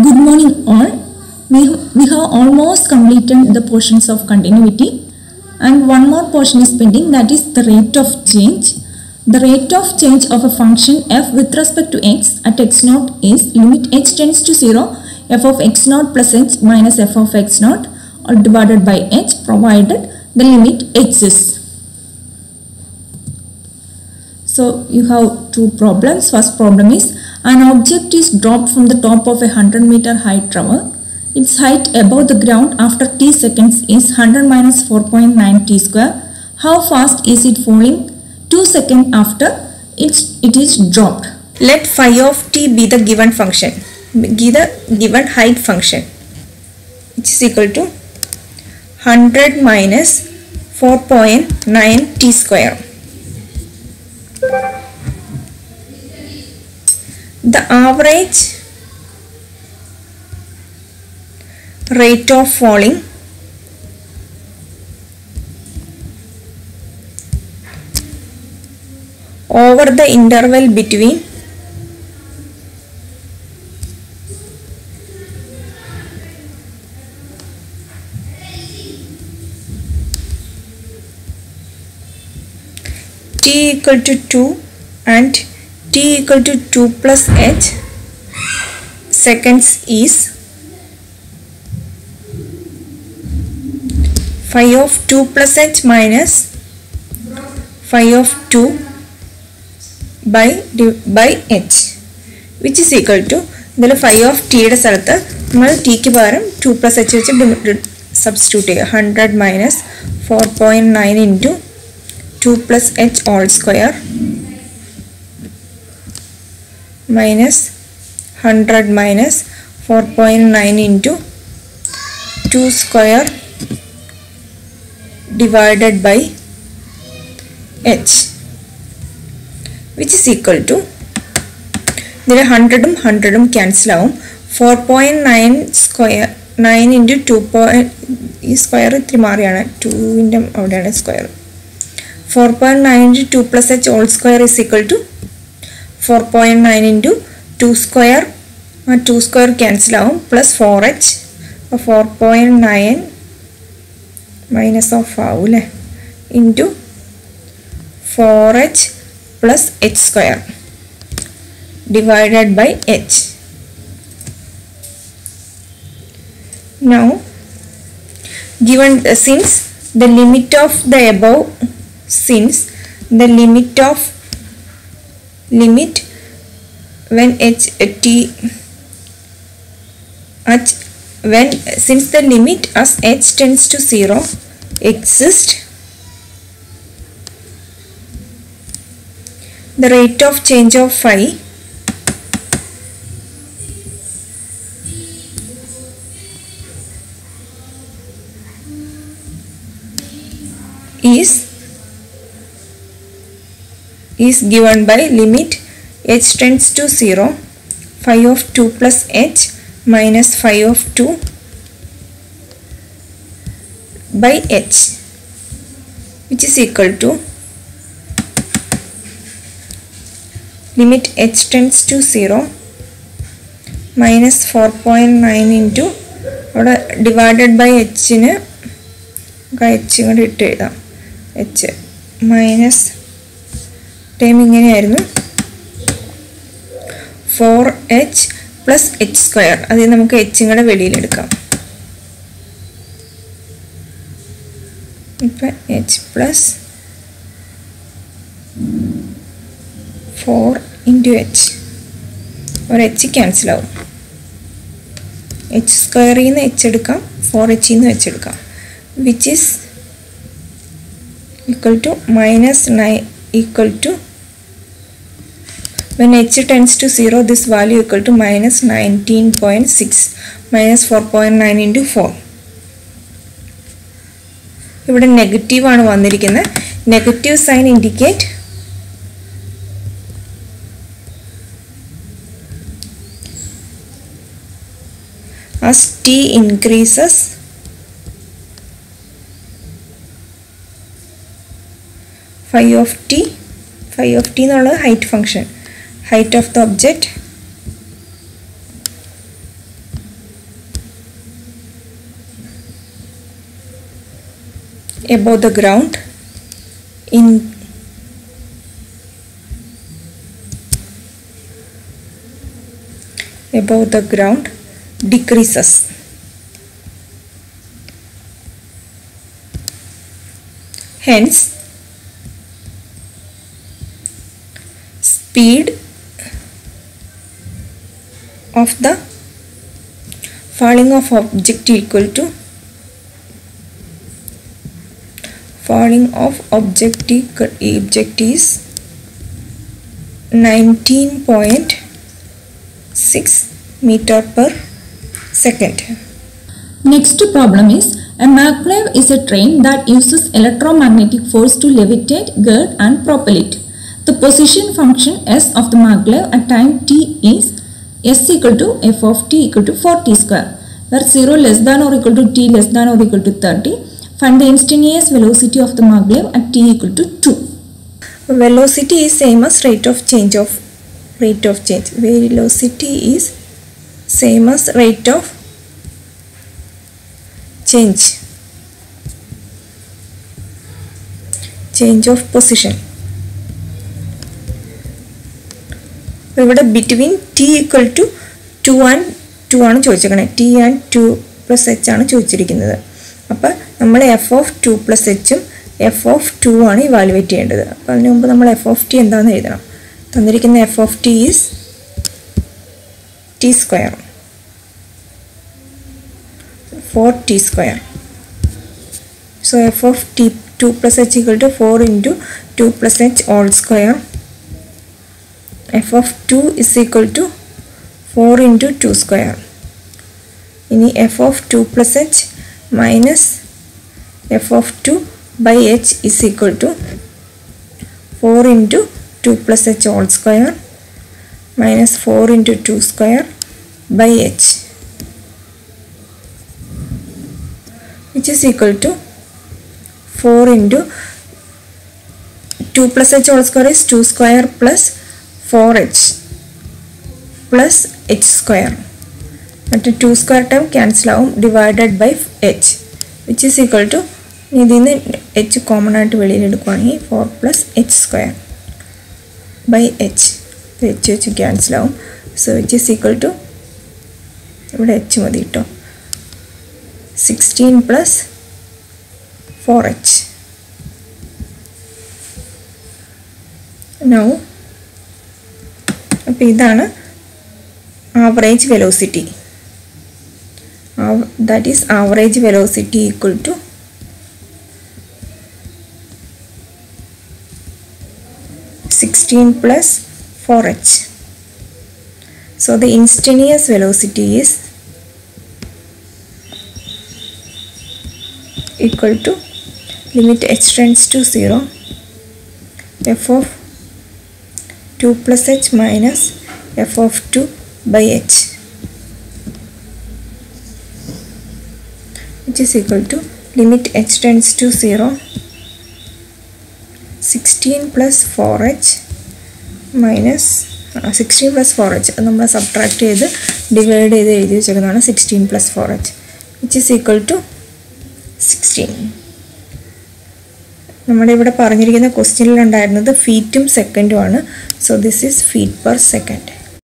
Good morning all. We have almost completed the portions of continuity and one more portion is pending, that is the rate of change. The rate of change of a function f with respect to x at x naught is limit h tends to 0 f of x naught plus h minus f of x naught or divided by h provided the limit exists. So you have two problems. First problem is an object is dropped from the top of a 100-meter high tower. Its height above the ground after t seconds is 100 minus 4.9 t square. How fast is it falling? 2 seconds after it is dropped. Let phi of t be the given function, be the given height function, which is equal to 100 minus 4.9 t square. The average rate of falling over the interval between t equal to 2 and t equal to 2 plus h seconds is phi of 2 plus h minus phi of 2 by h, which is equal to the phi of t യുടെ സ്ഥലത്ത് നമ്മൾ t ക്ക് പകരം 2 plus h വെച്ച് substitute ചെയ്യുക. 100 minus 4.9 into 2 plus h all square minus 100 minus 4.9 into 2 square divided by h, which is equal to ഇതിൽ 100 cancel ആവും. 4.9 square 9 into 2 ഈ സ്ക്വയർ ഇത്തിരി മാറിയാണ്, 2ൻ്റെ അവിടെയാണ് square. 4.9 into 2 plus h all square is equal to 4.9 into 2 square 2 square cancel ആവും plus 4h 4.9 minus of ആവൂല്ലേ into 4h plus h square divided by h. Now given since the limit of the above since the limit of limit when h t h when since the limit as h tends to 0 exists, the rate of change of phi is given by limit h tends to 0 phi of 2 plus h minus phi of 2 by h, which is equal to limit h tends to 0 minus 4.9 into അവിടെ divided by h ന് h കൊണ്ട് ഇട്ട് എഴുതാം, h minus time ഇങ്ങനെയായിരുന്നു 4h plus h square, അതിൽ നമുക്ക് h കൂടെ വെളിയിലെടുക്കാം. ഇപ്പം h plus 4 into h ഒരു h ക്യാൻസൽ ആവും. h സ്ക്വയറിൽ നിന്ന് h എടുക്കാം, 4h നിന്ന് h എടുക്കാം, which is equal to minus 9 equal to when h tends to 0 this value equal to minus 19.6 minus 4.9 into 4. ഇവിടെ നെഗറ്റീവ് ആണ് വന്നിരിക്കുന്നത്. Negative sign indicate as t increases phi of t എന്നുള്ള height function, height of the object above the ground decreases. Hence, speed of the falling of object is 19.6 meter per second. Next problem is, a maglev is a train that uses electromagnetic force to levitate, gird and propel it. The position function s of the maglev at time t is s equal to f of t equal to 4t square, where 0 less than or equal to t less than or equal to 30. Find the instantaneous velocity of the maglev at t equal to 2. Velocity is same as rate of change. Velocity is same as rate of change of position. ഇവിടെ between t equal to 2 and 2 ആണ് ചോദിച്ചിരിക്കുന്നത്. t and 2 plus h ആണ് ചോദിച്ചിരിക്കുന്നത്. അപ്പോൾ നമ്മൾ f of 2 plus h ഉം f of 2 ആണ് evaluate ചെയ്യേണ്ടത്. അപ്പോൾ അതിന് മുമ്പ് നമ്മൾ f of t എന്താണെന്ന് എഴുതണം. തന്നിരിക്കുന്ന f of t is t square, 4t square. So f of t 2 plus h equal to 4 into 2 plus h all square. F of 2 is equal to 4 into 2 square. Ini f of 2 plus h minus f of 2 by h is equal to 4 into 2 plus h all square minus 4 into 2 square by h, which is equal to 4 into 2 plus h whole square is 2 square plus 4h plus h square. But 2 square term cancel out divided by h, which is equal to h common ആയിട്ട് വെളിയിൽ എടുക്കുകയാണെങ്കിൽ 4 plus h square by h. h cancel out. So which is equal to ഇവിടെ h മതി കേട്ടോ, 16 plus 4h. Now അപ്പോൾ ഇതാണ് average velocity. That is average velocity equal to plus 4h. So the instantaneous velocity is equal to limit h tends to 0 f of 2 plus h minus f of 2 by h, which is equal to limit h tends to 0 16 plus 4h minus 16 plus 4h നമ്മൾ subtract ചെയ്ത് divide ചെയ്ത് എഴുതി വെച്ചേക്കുന്നതാണ് 16 plus 4h, which is equal to 16. നമ്മുടെ ഇവിടെ പറഞ്ഞിരിക്കുന്ന ക്വസ്റ്റ്യനിൽ ഉണ്ടായിരുന്നത് ഫീറ്റും സെക്കൻഡും ആണ്. So this is feet per second.